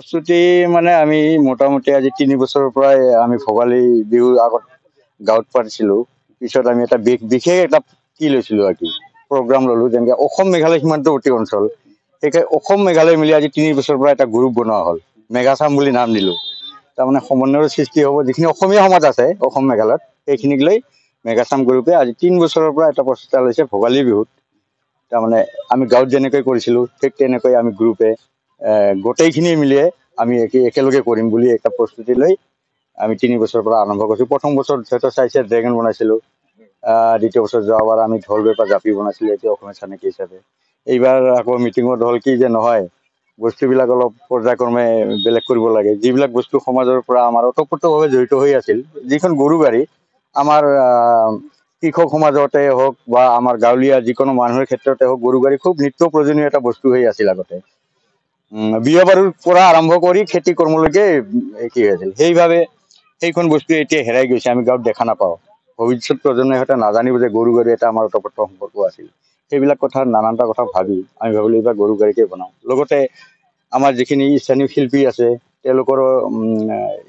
প্ৰস্তুতি মানে আমি মোটামুটি আজি 3 বছৰৰ পৰাই আমি ভোগালী বিহুৰ আগত গাঁৱত পাতিছিলোঁ। পিছত আমি এটা বিশেষ এটা কি লৈছিলোঁ আৰু কি প্ৰগ্ৰাম ল'লোঁ, যেনেকৈ অসম মেঘালয় সীমান্তৱৰ্তী অঞ্চল। সেইকাৰণে অসম মেঘালয় মিলি আজি 3 বছৰৰ পৰা এটা গ্ৰুপ বনোৱা হ'ল, মেঘাচাম বুলি নাম দিলোঁ। তাৰমানে সমন্বয়ৰ সৃষ্টি হ'ব, যিখিনি অসমীয়া সমাজ আছে অসম মেঘালয়ত সেইখিনিক লৈ মেঘাচাম গ্ৰুপে আজি 3 বছৰৰ পৰা এটা প্ৰচেষ্টা লৈছে ভোগালী বিহুত। তাৰমানে আমি গাঁৱত যেনেকৈ কৰিছিলোঁ ঠিক তেনেকৈ আমি গ্ৰুপে গোটেইখিনি মিলিয়ে আমি একেলগে কৰিম বুলি এটা প্ৰস্তুতি লৈ আমি 3 বছৰৰ পৰা আৰম্ভ কৰিছোঁ। প্ৰথম বছৰ যিহেতু চাইছে ড্ৰেগন বনাইছিলোঁ, দ্বিতীয় বছৰ যোৱাবাৰ আমি ঢোল বেপা জাপি বনাইছিলোঁ, এতিয়া অসমীয়া চানেকি হিচাপে। এইবাৰ আকৌ মিটিঙত হ'ল কি যে নহয়, বস্তুবিলাক অলপ পৰ্যায়ক্ৰমে বেলেগ কৰিব লাগে। যিবিলাক বস্তু সমাজৰ পৰা আমাৰ ওতঃপ্ৰোতভাৱে জড়িত হৈ আছিল, যিখন গৰু গাড়ী আমাৰ কৃষক সমাজতে হওক বা আমাৰ গাঁৱলীয়া যিকোনো মানুহৰ ক্ষেত্ৰতে হওক, গৰু গাড়ী খুব নিত্য প্ৰয়োজনীয় এটা বস্তু হৈ আছিল আগতে। বিয়া বাৰুৰ পৰা আৰম্ভ কৰি খেতি কৰ্মলৈকে কি হৈছিল, সেইভাৱে সেইখন বস্তু এতিয়া হেৰাই গৈছে, আমি গাঁৱত দেখা নাপাওঁ। ভৱিষ্যত প্ৰজন্মই হয়তো নাজানিব যে গৰু গাড়ী এটা আমাৰ ওতঃপ্ৰোত সম্পৰ্ক আছিল। সেইবিলাক কথা নানানটা কথা ভাবি আমি ভাবিলোঁ এইবাৰ গৰু গাড়ীকে বনাওঁ। লগতে আমাৰ যিখিনি স্থানীয় শিল্পী আছে তেওঁলোকৰো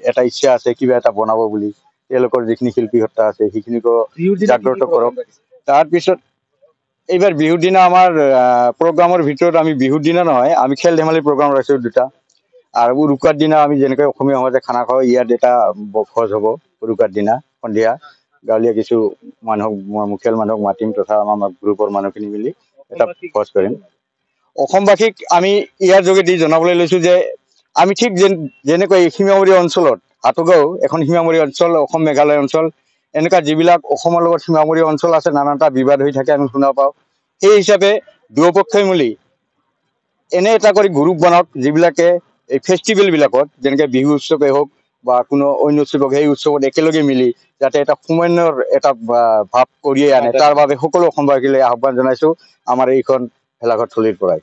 এটা ইচ্ছা আছে কিবা এটা বনাব বুলি। তেওঁলোকৰ যিখিনি শিল্পী সত্তা আছে সেইখিনিকো জাগ্ৰত কৰক। তাৰপিছত এইবাৰ বিহুৰ দিনা আমাৰ প্ৰগ্ৰামৰ ভিতৰত আমি বিহুৰ দিনা নহয়, আমি খেল ধেমালি প্ৰগ্ৰাম ৰাখিছোঁ 2টা। আৰু উৰুকাৰ দিনা আমি যেনেকৈ অসমীয়া সমাজে খানা খাওঁ, ইয়াত এটা ভোজ হ'ব উৰুকাৰ দিনা সন্ধিয়া। গাঁৱলীয়া কিছু মানুহক মুখিয়াল মানুহক মাতিম তথা আমাৰ গ্ৰুপৰ মানুহখিনি মিলি এটা ভোজ কৰিম। অসমবাসীক আমি ইয়াৰ যোগেদি জনাবলৈ লৈছোঁ যে আমি ঠিক যেনেকৈ সীমামূৰীয়া অঞ্চলত হাটগাঁও এখন সীমামূৰীয়া অঞ্চল, অসম মেঘালয় অঞ্চল, এনেকুৱা যিবিলাক অসমৰ লগত সীমামূৰীয়া অঞ্চল আছে নানানটা বিবাদ হৈ থাকে আমি শুনা পাওঁ। সেই হিচাপে দুয়োপক্ষই মিলি এনে এটা কৰি গ্ৰুপ বনাওক যিবিলাকে এই ফেষ্টিভেলবিলাকত যেনেকৈ বিহু উৎসৱেই হওক বা কোনো অন্য উৎসৱ হওক, সেই উৎসৱত একেলগে মিলি যাতে এটা সমন্বয়ৰ এটা ভাৱ কঢ়িয়াই আনে, তাৰ বাবে সকলো অসমবাসীলৈ আহ্বান জনাইছোঁ আমাৰ এইখন ভেলাঘৰ থলীৰ পৰাই।